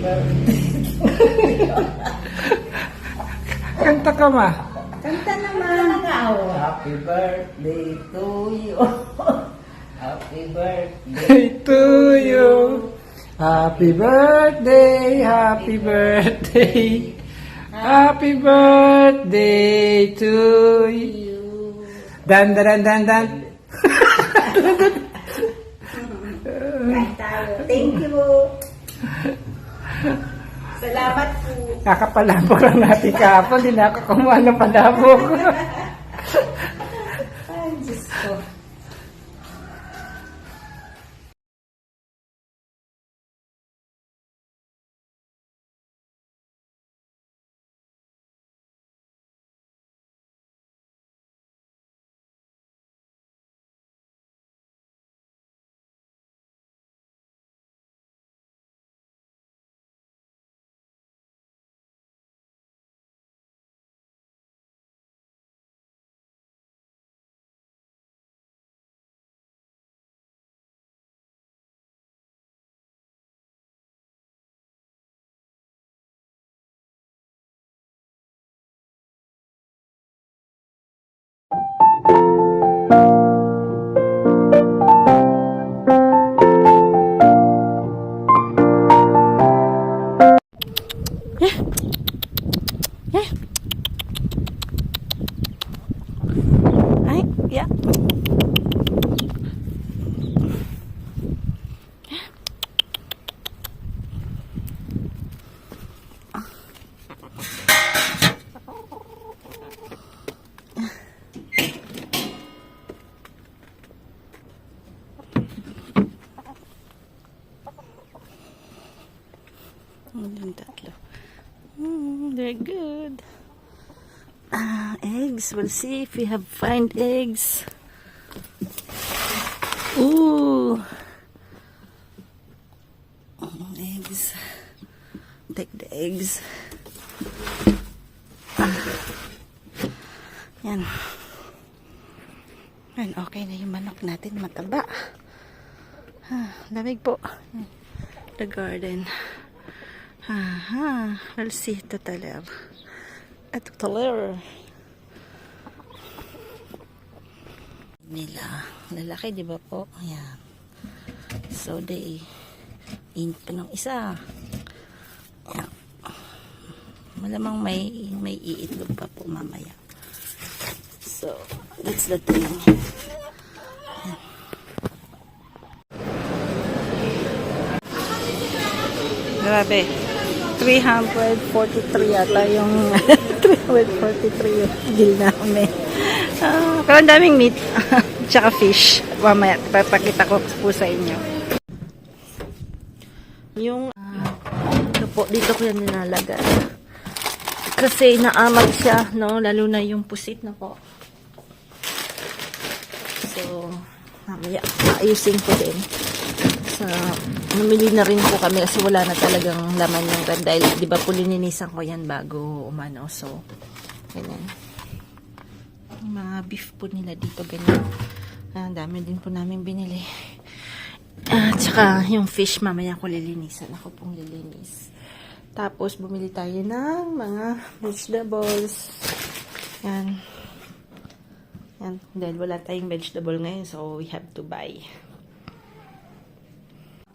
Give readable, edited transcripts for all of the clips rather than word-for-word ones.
birthday. Kanta ka ma. Kanta naman. Happy birthday to you. Happy birthday Day to you. Happy birthday, happy birthday. Happy birthday to you. Dan dan dan dan. Kain tayo. Thank you. Salamat po. Kakapalabok lang natin kahapon. Hindi na ako kumuha ng palabok. Ay, Diyos ko. Ay, yeah. Yung tatlo. They're good. Eggs. We'll see if we have find eggs. Ooh. Eggs. Take the eggs. Yan. Yan, okay na yung manok natin. Mataba. Lamig po. The garden. We'll see. Totaler. Totaler. Nila. Lalaki, di ba po? Ayan. So, they init pa ng isa. Ayan. Malamang may iitlog pa po mamaya. So, that's the thing. Ayan. Grabe. 343 yata yung 343 yung bill namin. Pero ang daming meat. Tsaka fish. Mamaya, papakita ko po sa inyo. Yung ito po, dito ko yan nilalagay. Kasi naamag siya, no? Lalo na yung pusit na po. So, mamaya, ayusin ko din. Namili na rin po kami kasi wala na talagang laman yung rad dahil di ba po lininisan ko yan bago umano. So, ganyan. Yung mga beef po nila dito ganyan. Dami din po namin binili. Tsaka yung fish mamaya ko lilinisan. Ako pong lilinis. Tapos bumili tayo ng mga vegetables. Yan. Yan. Dahil wala tayong vegetable ngayon so we have to buy.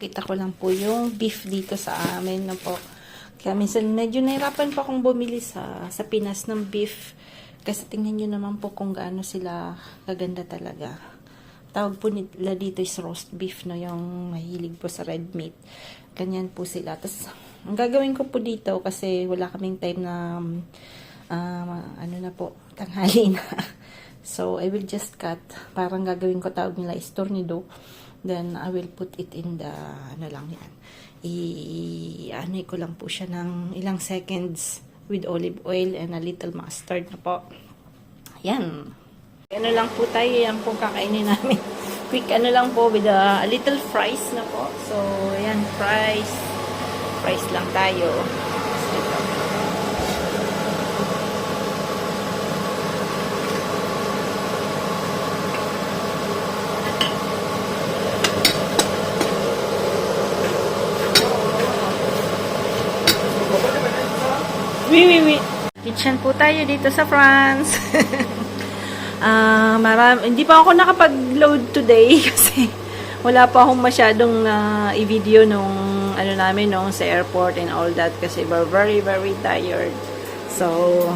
Kita ko lang po yung beef dito sa amin na po. Kaya minsan medyo nahirapan pa akong bumili sa Pinas ng beef. Kasi tingnan nyo naman po kung gaano sila kaganda talaga. Tawag po nila dito is roast beef, no? Yung mahilig po sa red meat. Ganyan po sila. Tapos, ang gagawin ko po dito kasi wala kaming time na ano na po, tanghali na. So, I will just cut. Parang gagawin ko tawag nila is tornado. Then, I will put it in the, ano lang yan, i-anay ko lang po siya ng ilang seconds with olive oil and a little mustard na po. Yan. Ano lang po tayo, yan po kakainin namin. Quick ano lang po with a little fries na po. So, yan, fries. Fries lang tayo. Oui. Kitchen po tayo dito sa France. Hindi pa ako nakapag-load today kasi wala pa akong masyadong i-video nung ano namin nung sa airport and all that kasi we're very tired. So,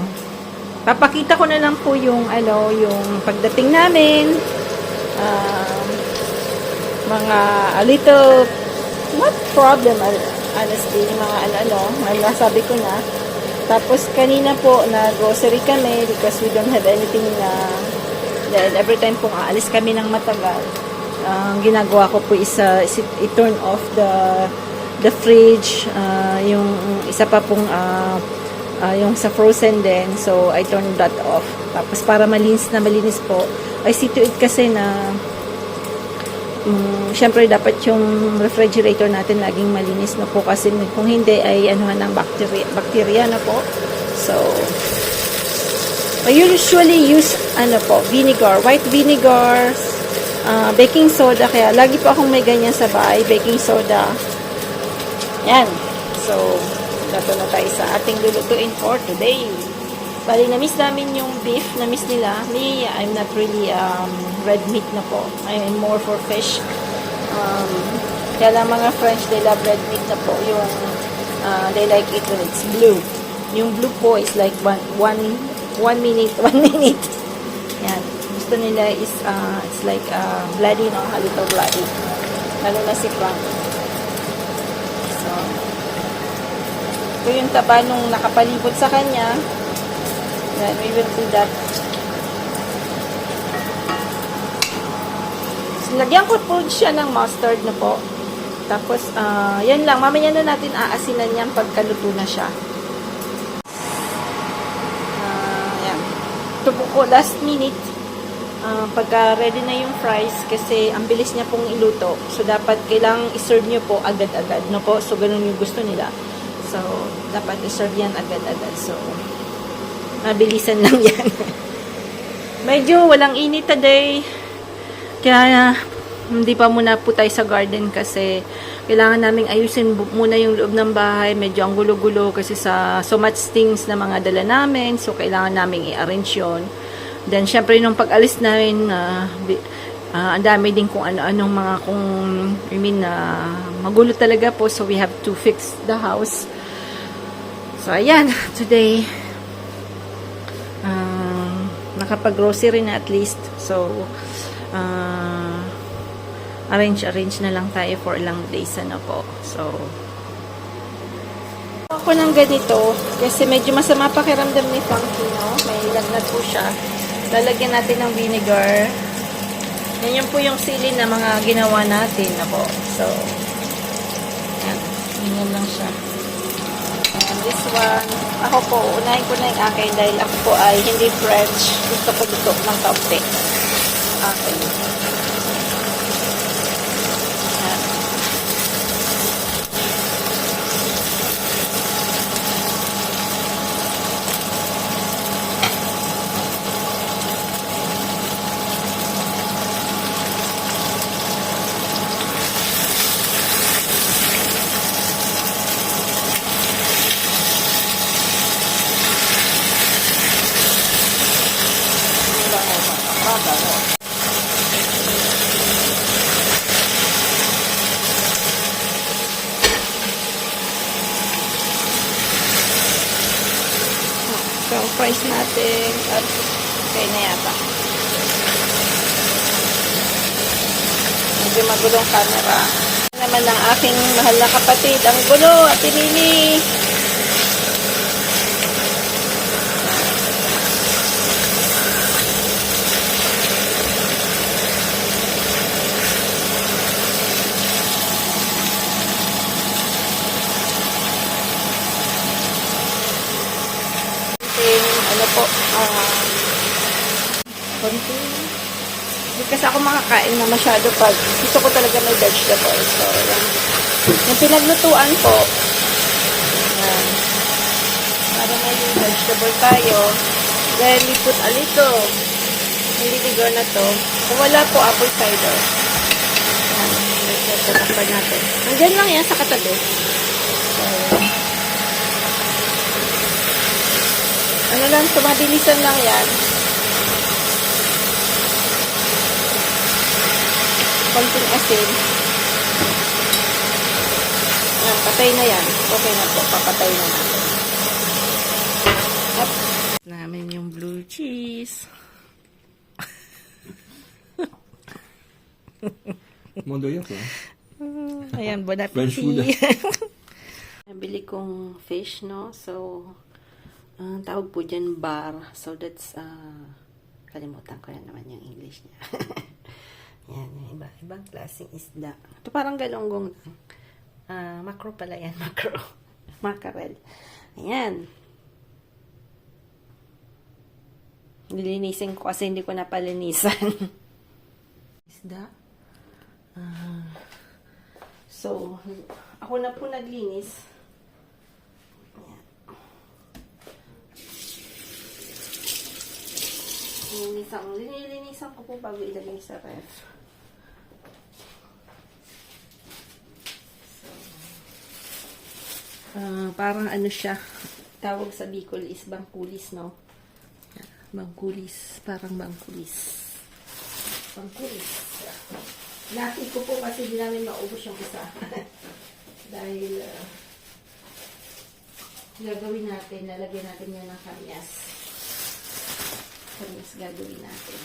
papakita ko na lang po yung yung pagdating namin. Mga a little not problem honestly, mga nasabi ko na. Tapos kanina po na grocery kami because we don't have anything dahil every time pong aalis kami ng matagal, ang ginagawa ko po is i-turn off the fridge, yung isa pa pong yung sa frozen din, so I turn that off. Tapos para malinis po, I see to it kasi na syempre dapat yung refrigerator natin laging malinis na po kasi kung hindi ay ng bacteria na po. So I usually use vinegar, white vinegar, baking soda, kaya lagi po akong may ganyan sa bahay, baking soda. Yan. So dato na tayo sa ating lulutuin for today. Bali, na-miss namin yung beef. Na-miss nila. Me, I'm not really red meat na po. I'm more for fish. Kaya lang mga French, they love red meat na po. Yung, they like it when it's blue. Yung blue po is like one minute. Yan. Gusto nila is, it's like bloody, no? A little bloody. Lalo na si Frank. So, ito yung taba nung nakapalibot sa kanya. Then we will do that. So, lagyan ko po siya ng mustard na po. Tapos, yan lang. Mamaya na natin aasinan yan pagkaluto na siya. Yan. Ito po last minute. Pagka ready na yung fries, kasi ang bilis niya pong iluto. So, dapat kailangang iserve nyo po agad-agad. No po? So, ganun yung gusto nila. So, dapat iserve yan agad-agad. So, mabilisan lang yan. Medyo walang init today. Kaya hindi pa muna po tayo sa garden kasi kailangan naming ayusin muna yung loob ng bahay. Medyo ang gulo-gulo kasi so much things na mga dala namin. So kailangan naming i-arrange yun. Then syempre nung pag-alis namin, ang dami din kung ano-anong mga magulo talaga po. So we have to fix the house. So ayan, today nakapag-grocery na at least. So, arrange na lang tayo for ilang days po. So, ako ng ganito, kasi medyo masama pakiramdam ni Funky, no? May lagnat po siya. Lalagyan natin ng vinegar. Yan po yung sili na mga ginawa natin po. So, yan. Ganyan lang siya. And this one, ako po, unahin ko na yung akin dahil ako po ay hindi French. Gusto ko dito ng kaunti. Okay. Yan. So, fries natin at okay na yata. Medyo magulong camera. Naman ang aking mahal na kapatid. Ang gulo, Ate Mimi. Konti. Hindi kasi ako makakain na masyado pag gusto ko talaga may vegetable. So, yan. Yung pinaglutuan ko, yan. Para may vegetable tayo, then we put a little vinegar na to. Kung wala po, apple cider. Yan. Tatakpan natin. Nandiyan lang yan sa katabi. So, So, mabilisan lang yan. Konting asin. Yan, patay na yan. Okay na po. Papatay na natin. Up. Namin yung blue cheese. Mondo yun ko. Ayan, bon French food. appetit. Nabili kong fish, no? So, ang tawag po dyan, bar. So, that's, kalimutan ko na naman yung English niya. Yan, yung ibang klaseng isda. Ito parang galonggong lang. Macro pala yan, macro. Mackerel. Ayan. Nilinisin ko kasi hindi ko napalinisan. Isda. So, ako na po naglinis. Ayan. Linilinisan ko po bago ilagay sa ref. So, parang ano siya, tawag sa Bicol is bangkulis, no? Bangkulis, parang bangkulis. Bangkulis. Laki ko po kasi di namin maubos yung isa. Dahil gagawin natin, lalagyan natin yan ng kamyas. Kamyas gagawin natin.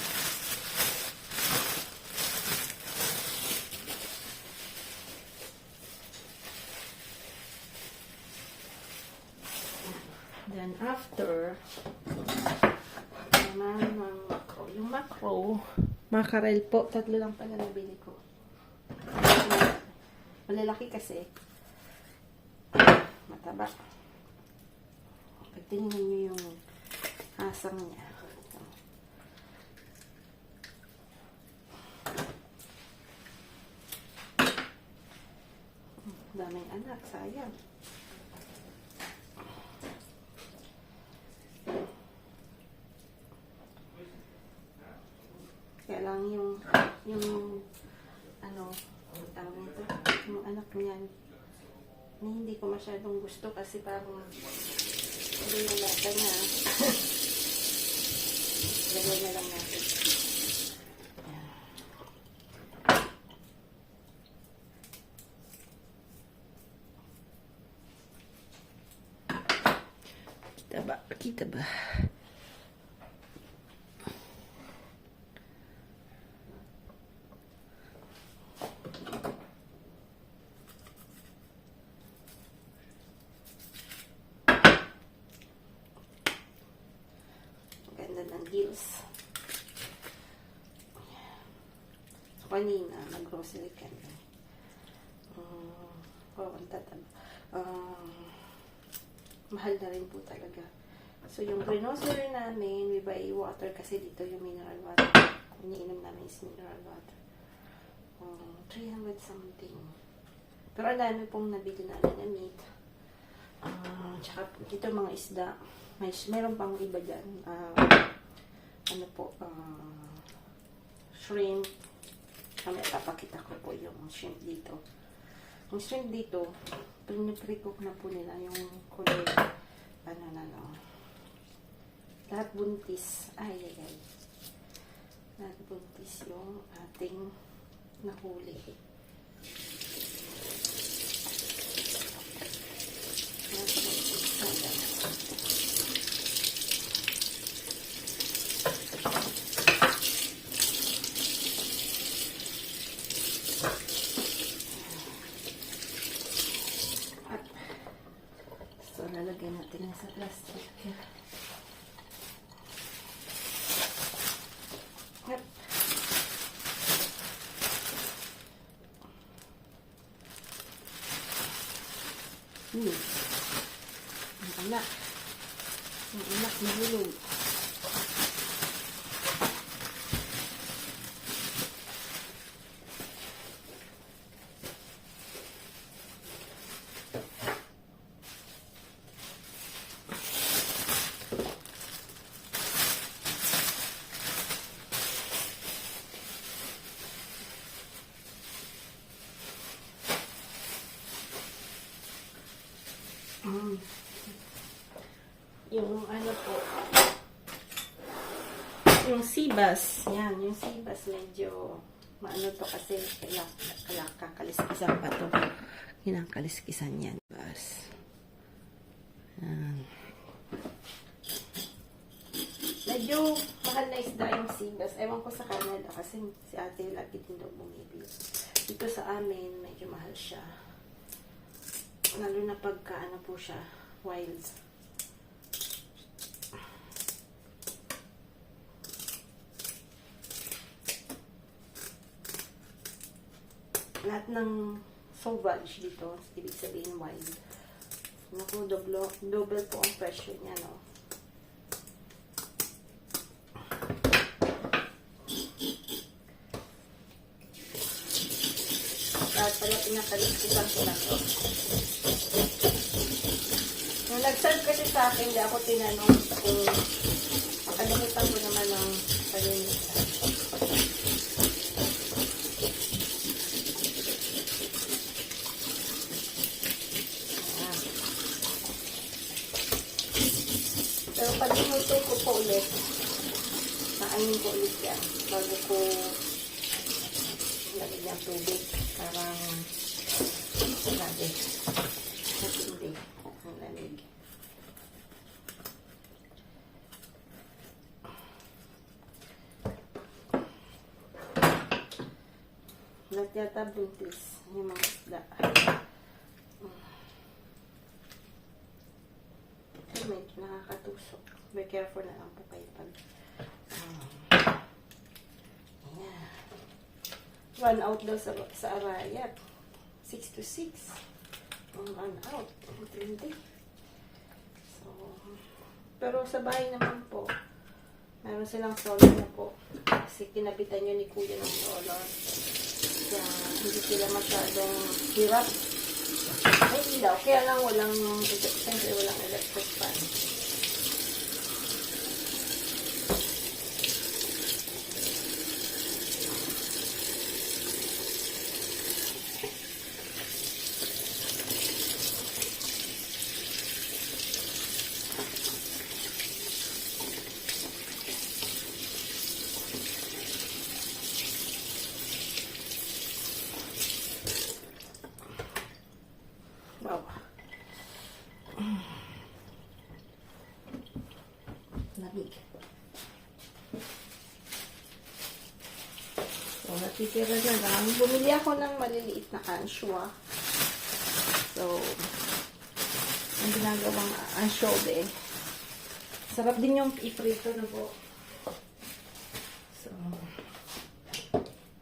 Then after, naman ng macro. Yung macro, mackerel po, 3 lang pala nabili ko. Malalaki kasi. Mataba. Pag tingnan nyo yung asang niya. Ito. Daming anak, sayang. Kaya lang yung ano, tawag nito, yung anak niyan, na hindi ko masyadong gusto kasi parang hindi yung lata niya. Lagyan na lang natin. Kita ba? Kita ba? Ng gills. So, kanina, nag-grocery kami. Ang tataba. Mahal na rin po talaga. So, yung grocery namin, we buy water kasi dito yung mineral water. Iniinom namin is mineral water. 300 something. Pero ang dami pong nabili namin na meat. Tsaka dito mga isda. Meron pang iba dyan. Ano po, shrimp. Kami, papakita ko po yung shrimp dito. Yung shrimp dito, pre-cook na po nila yung kulay. Lahat buntis. Ay. Lahat buntis yung ating nahuli. Lahat buntis. Ayan. So, lalagyan natin sa plastic. Yep. Ang anak. Ang anak nahulog. yung ano po, yung sibas. Yan, yung sibas medyo maano to kasi kakaliskisan pa to. Kinakaliskisan yan. Sibas. Yan. Medyo mahal na isda yung sibas. Ewan ko sa Canada kasi si ate lagi din daw bumibili. Dito sa amin, medyo mahal siya. Lalo na pagka ano po siya, wild. Lahat ng sauvage dito, ibig sabihin wild. Naku, double po ang presyo niya, no? Lahat pala pinakaliskisan ko lang to. Nung nag-serve kasi sa akin, hindi ako tinanong kung makalimutan ko naman ng palinisan. Pero pag inuto ko po ulit, naanin ko ulit yan bago ko lagay ng tubig. Parang grabe. Matindi ang lamig. Lahat yata buntis yung mga isda. Medyo nakakatusok. Be careful na lang po kayo pag ayan. Run out daw sa Arayat. 6 to 6. Run out. Matindi. So, pero sa bahay naman po, meron silang solar na po. Kasi kinabitan nyo ni Kuya ng solar. Kaya hindi sila masyadong hirap. Ay, ilaw. Kaya lang siyempre walang electric fan. Wow. Lamig. So, natitira na lang. Bumili ako ng maliliit na anchoa. So, ang ginagawang anchovy. Sarap din yung iprito na po. So,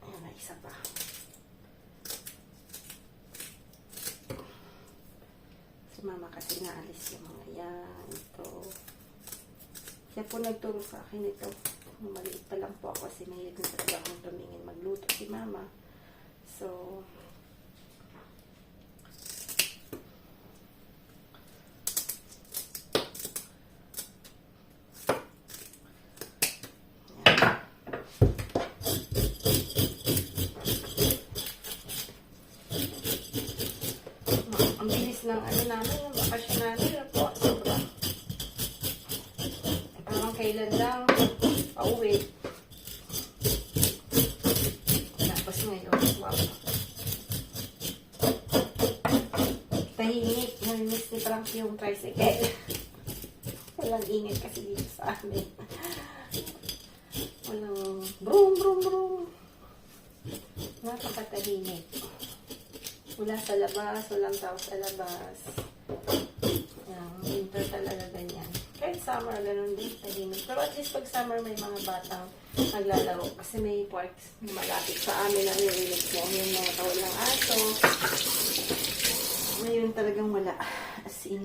ayan na, isa pa. Si mama kasi naalis yung mga yan. Ito. Siya po nagturo sa akin ito. Maliit pa lang po ako kasi mahilig na talaga akong tumingin magluto si mama. So, ang bilis ng ano namin, ng bakasyon namin, po, sobra. Parang kailan lang, pauwi. Tapos ngayon, wow. Tahimik, namiss ni Frank yung tricycle. Walang ingay kasi dito sa amin. Walang brum, brum, brum. Napakatahimik. Wala sa labas, walang tao sa labas. Yan, winter talaga ganyan. Kahit summer, ganun din, tahimik. Pero at least pag summer, may mga batang naglalaro. Kasi may parks na malapit sa amin na nililig mo. Yung mga tawal ng aso. Ngayon talagang wala. As in,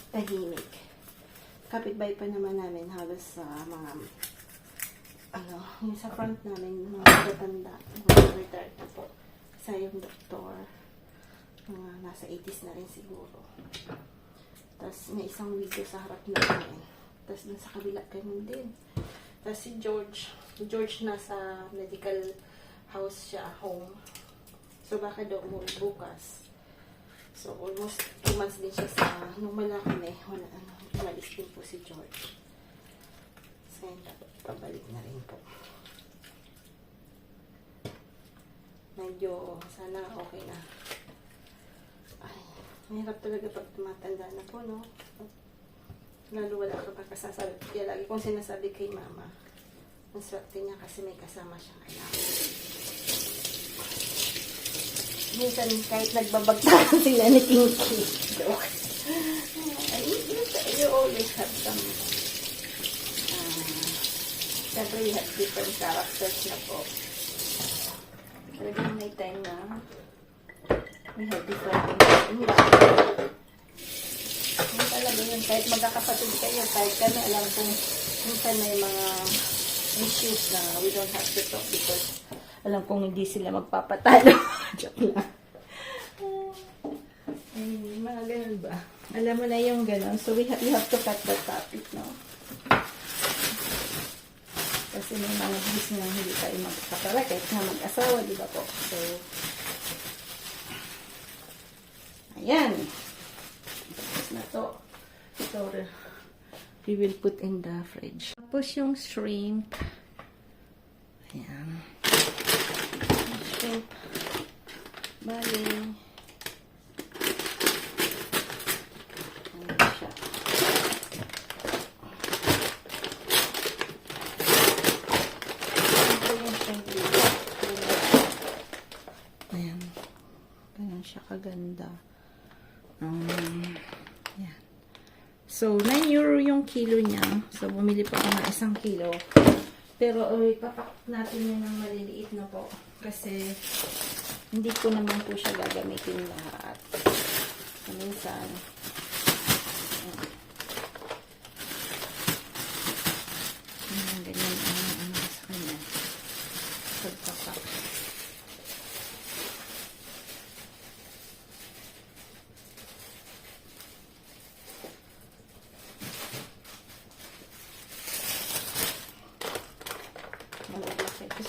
tahimik. Kapitbahay pa naman namin halos sa mga yung sa front namin, mga tatanda, mga retired na po. Isa yung doktor, mga nasa 80s na rin siguro. Tapos may isang widow sa harap namin. Tapos dun sa kabila, ganun din. Tapos si George nasa medical house siya, home. So baka daw umuwi bukas. So, almost 2 months din siya sa, nung wala kami, umalis din po si George. So, yun, pabalik na rin po. Medyo, sana okay na. Ay, mahirap talaga pag tumatanda na po, no? Lalo wala ka pa kasasabi. Kaya lagi kong sinasabi kay mama, ang swerte niya kasi may kasama siyang anak. Minsan, kahit nagbabagtakan sila ni Kinky. Joke. You always have some, siyempre you have different characters na po. Talagang may time na we have different things. Hindi talaga yun. Kahit magkakapatid kayo, kahit kami, alam kong minsan may mga issues na we don't have to talk because alam kong hindi sila magpapatalo. Joke lang. Ay, mga ganun ba? Alam mo na yung ganun. So, we have to cut the topic, no? Kasi may mga bis na hindi tayo magkakara kahit na mag-asawa, di ba po? So, ayan. Tapos na to. Ito, we will put in the fridge. Tapos yung shrimp. Ayan. Shrimp. Bali. Ayan siya. Ito yung shrimp dito. Ayan. Ganyan siya kaganda. Ayan. So, 9 euro yung kilo niya. So, bumili pa ako ng 1 kilo. Pero, ipapak natin yun ng maliliit na po. Kasi, hindi ko naman po siya gagamitin lahat. Minsan, ganyan ang sa kanya. Pagpapak.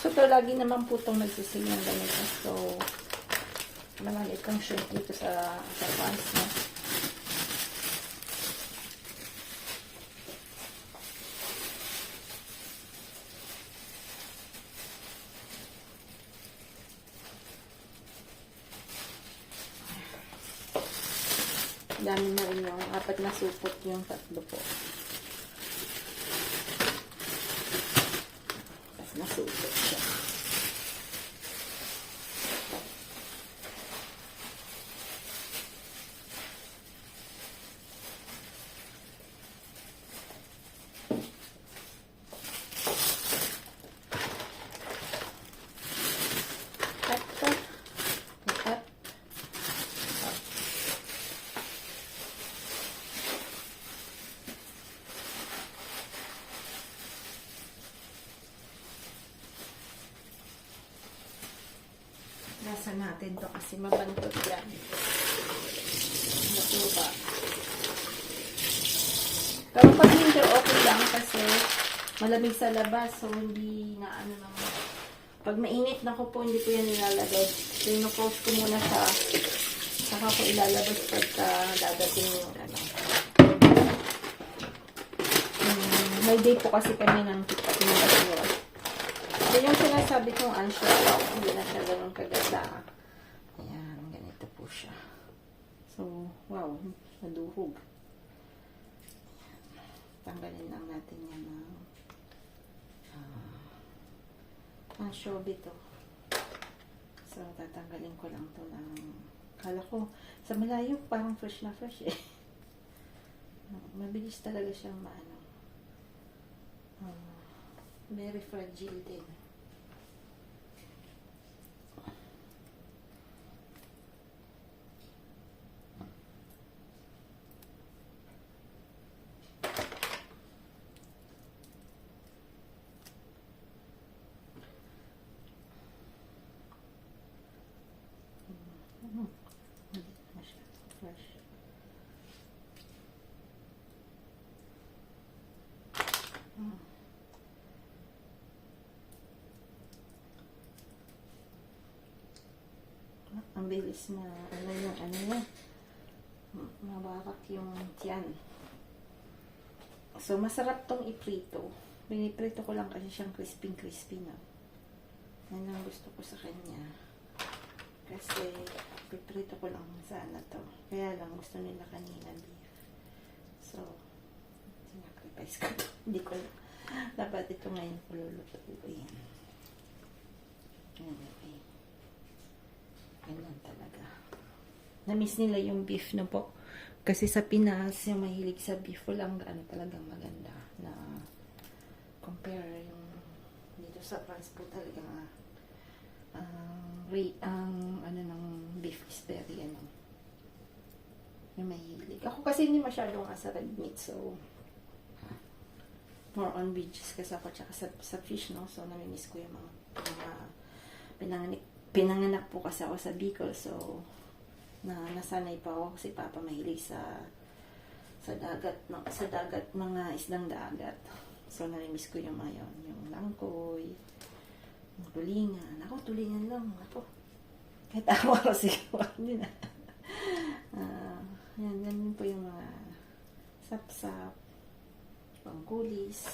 So, ito lagi naman po itong nagsising ng ganito. So, naman itong shrimp dito sa pants, no? Dami na rin yung 4 na supot yung 3 po. Nasupot siya. Nasa natin to kasi mabantot yan. Matuba. Pero pag hindi okay lang kasi malamig sa labas so hindi na ano naman. Pag mainit na ko po hindi ko yan nilalagay. So ino-post ko muna sa saka ko ilalabas pagka dadating yung ano. May day po kasi kami ng tipating basura. So, yung sinasabi kong unsure, hindi na siya ganun kaganda. Ayan, ganito po siya. So, wow, naduhog. Tanggalin lang natin yan ng anchoby to. So, tatanggalin ko lang to ng kala ko, sa malayo, parang fresh na fresh eh. Mabilis talaga siyang maano. Very fragile din. Fresh. Ang bilis na ano niya. mabarak yung tiyan. So, masarap tong iprito. Piniprito ko lang kasi siyang crispy na. Yan ang gusto ko sa kanya. Kasi, piprito ko lang sana to. Kaya lang, gusto nila kanina beef. So, sinacrifice ko. Hindi ko lang. Dapat ito ngayon ko lulutuin. Anyway. Ganyan talaga. Na-miss nila yung beef na po. Kasi sa Pinas, yung mahilig sa beef, walang gaano talagang maganda na compare yung dito sa France po talaga ang ng beef is very yung mahilig. Ako kasi hindi masyadong sa red meat, so more on veggies kasi ako tsaka sa fish, no? So nami-miss ko yung mga pinanganak po kasi ako sa Bicol, so nasanay pa ako kasi papa mahilig sa dagat, mga isdang dagat. So nami-miss ko yung mga yun, yung langkoy, yung tulingan. Ako, tulingan lang. Ako. Kahit ako siguro. Hindi na. Yan po yung mga sapsap, pangkulis.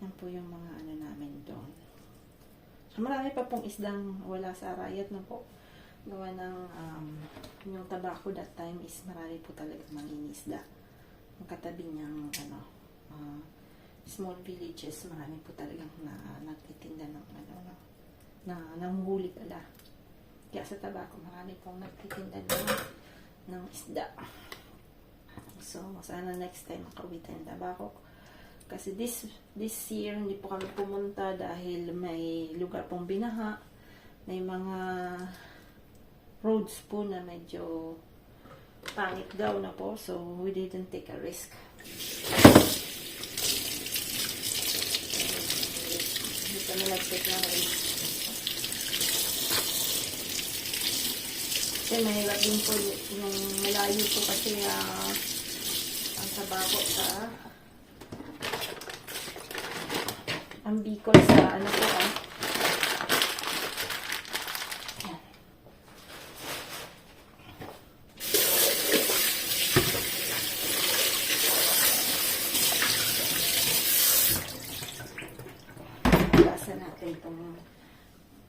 Yan po yung mga namin doon. So marami pa pong isdang wala sa arayat na po. Gawa ng yung tabako that time is marami po talaga mangingisda. Yung katabi niyang small villages, marami po talagang nagtitinda ng nanghuli pala. Kaya sa tabako, marami pong nagtitinda ng isda. So, sana next time makauwi tayo ng tabako. Kasi this year, hindi po kami pumunta dahil may lugar pong binaha. May mga roads po na medyo pangit daw na po. So, we didn't take a risk. Hindi kami nag-take ng risk. Kasi mahirap din po yung malayo po kasi ang tabako sa ang Bicol sa po Lasa natin itong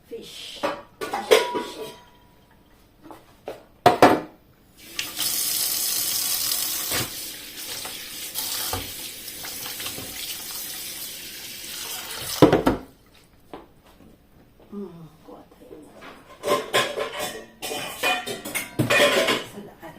fish. Kuha tayo na. Salaan.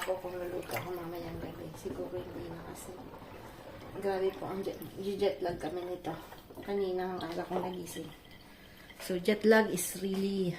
Ako kung luluto ako mamayang gabi. Siguro hindi na kasi grabe po ang jet lag kami nito. Kanina ang aga kong nagising. So jet lag is really